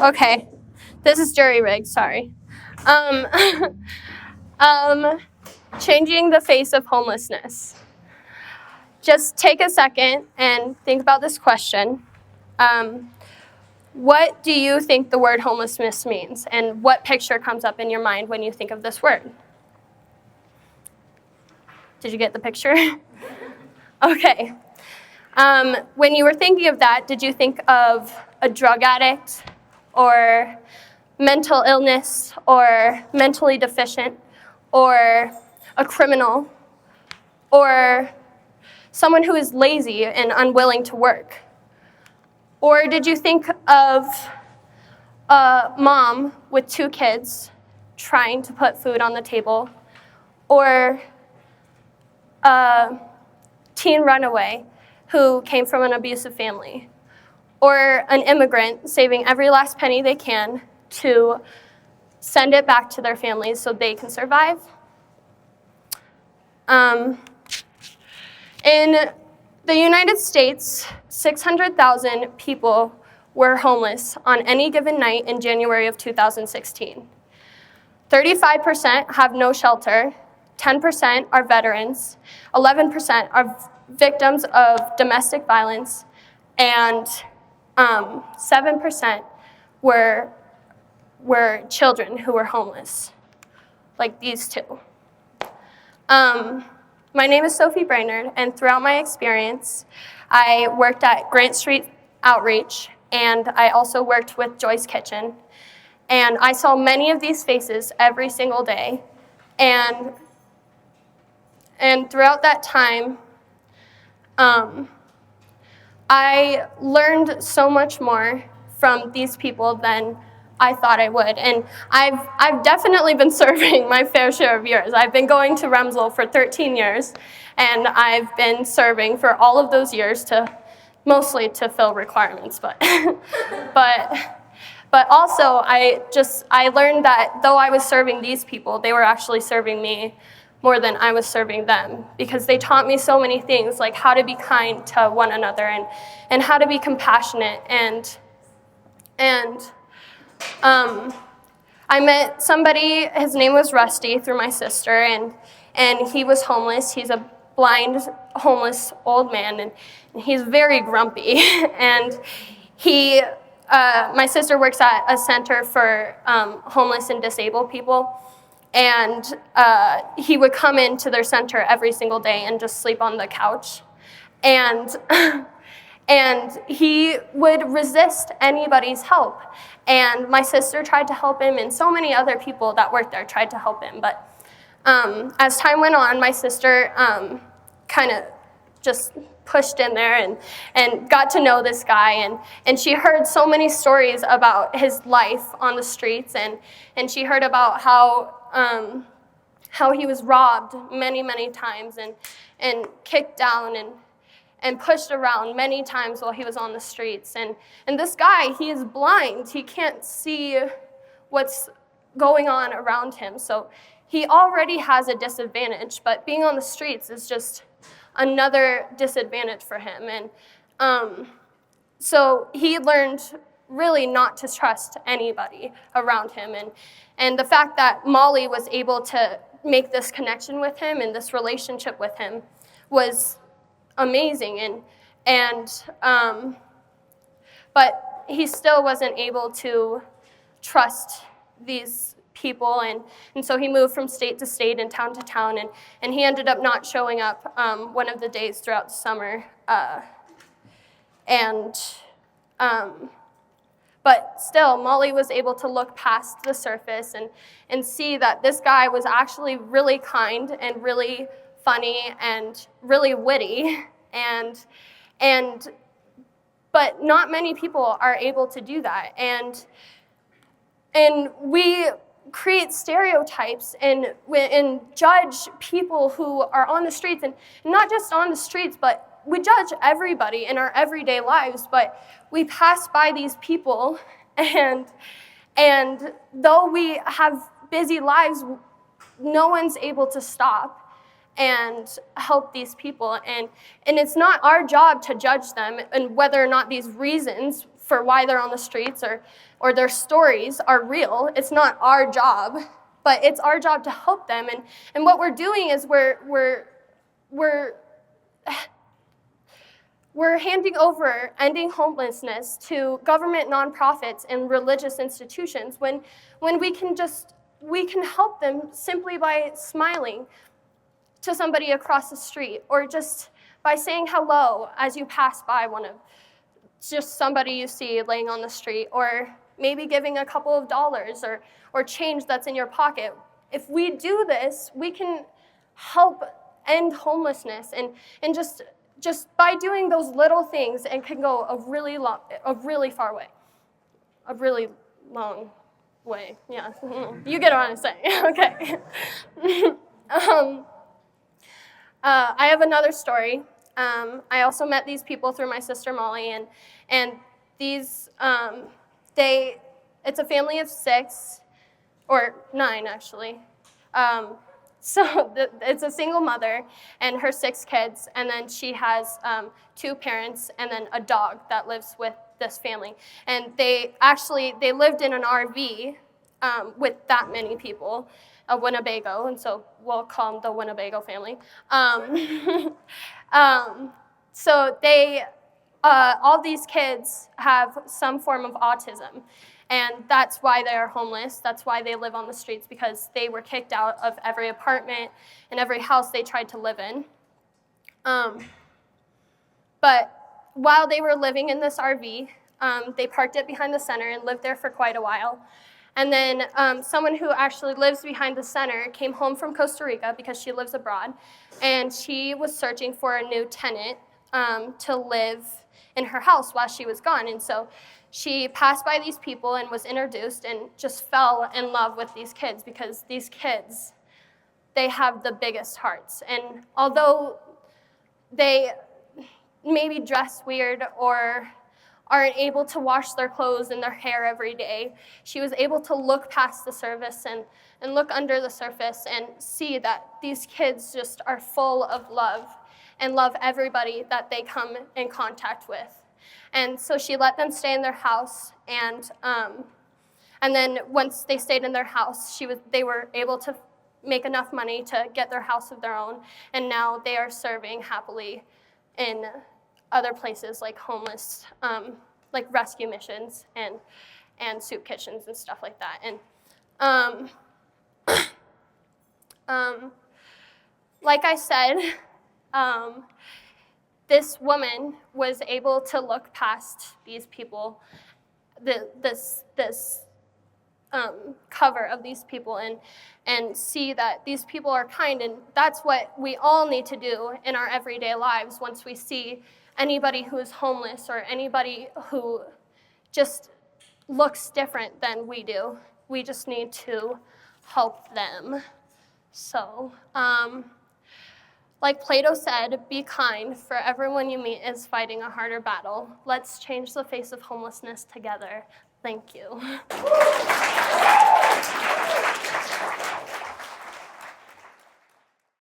Okay, this is jury rigged, sorry. Um, changing the face of homelessness. Just take a second and think about this question. What do you think the word homelessness means? And what picture comes up in your mind when you think of this word? Did you get the picture? Okay. When you were thinking of that, did you think of a drug addict or mental illness or mentally deficient or a criminal or someone who is lazy and unwilling to work? Or did you think of a mom with 2 kids trying to put food on the table, or a teen runaway who came from an abusive family, or an immigrant saving every last penny they can to send it back to their families so they can survive? In the United States, 600,000 people were homeless on any given night in January of 2016. 35% have no shelter, 10% are veterans, 11% are victims of domestic violence, and 7% were children who were homeless, like these two. My name is Sophia Brainard, and throughout my experience, I worked at Grant Street Outreach, and I also worked with Joy's Kitchen. And I saw many of these faces every single day. And throughout that time, I learned so much more from these people than I thought I would. And I've definitely been serving my fair share of years. I've been going to Remsel for 13 years, and I've been serving for all of those years mostly to fill requirements, but also I learned that though I was serving these people, they were actually serving me more than I was serving them, because they taught me so many things, like how to be kind to one another and how to be compassionate. I met somebody, his name was Rusty, through my sister, and he was homeless. He's a blind, homeless old man, and he's very grumpy. And my sister works at a center for homeless and disabled people, and he would come into their center every single day and just sleep on the couch. And he would resist anybody's help. And my sister tried to help him, and so many other people that worked there tried to help him. But as time went on, my sister kind of just pushed in there and got to know this guy. And she heard so many stories about his life on the streets. And she heard about how he was robbed many, many times and kicked down and pushed around many times while he was on the streets. And this guy, he is blind. He can't see what's going on around him. So he already has a disadvantage, but being on the streets is just another disadvantage for him. And so he learned really not to trust anybody around him. And the fact that Molly was able to make this connection with him and this relationship with him was amazing, but he still wasn't able to trust these people, and so he moved from state to state and town to town, and he ended up not showing up one of the days throughout the summer, but still, Molly was able to look past the surface and see that this guy was actually really kind and really funny and really witty, but not many people are able to do that, and we create stereotypes and judge people who are on the streets, and not just on the streets, but we judge everybody in our everyday lives. But we pass by these people, and though we have busy lives, no one's able to stop and help these people. And it's not our job to judge them and whether or not these reasons for why they're on the streets, or their stories are real. It's not our job, but it's our job to help them. And what we're doing is we're handing over ending homelessness to government nonprofits and religious institutions when we can help them simply by smiling to somebody across the street, or just by saying hello as you pass by just somebody you see laying on the street, or maybe giving a couple of dollars or change that's in your pocket. If we do this, we can help end homelessness, and just by doing those little things, it can go a really far way, a really long way. Yeah, you get what I'm saying. Okay. I have another story. I also met these people through my sister Molly, and these it's a family of 6 or 9 actually. So it's a single mother and her 6 kids, and then she has 2 parents and then a dog that lives with this family. And they lived in an RV with that many people, a Winnebago, and so we'll call them the Winnebago family. So they, all these kids have some form of autism. And that's why they are homeless. That's why they live on the streets, because they were kicked out of every apartment and every house they tried to live in. But while they were living in this RV, they parked it behind the center and lived there for quite a while. And then someone who actually lives behind the center came home from Costa Rica because she lives abroad, and she was searching for a new tenant to live in her house while she was gone. And so she passed by these people and was introduced and just fell in love with these kids, because these kids, they have the biggest hearts. And although they maybe dress weird or aren't able to wash their clothes and their hair every day, she was able to look past the surface and look under the surface and see that these kids just are full of love and love everybody that they come in contact with. And so she let them stay in their house, and then once they stayed in their house, they were able to make enough money to get their house of their own, and now they are serving happily in other places like homeless, like rescue missions and soup kitchens and stuff like that. And like I said, this woman was able to look past these people, this cover of these people, and see that these people are kind. And that's what we all need to do in our everyday lives. Once we see anybody who is homeless or anybody who just looks different than we do, we just need to help them. So, like Plato said, be kind, for everyone you meet is fighting a harder battle. Let's change the face of homelessness together. Thank you.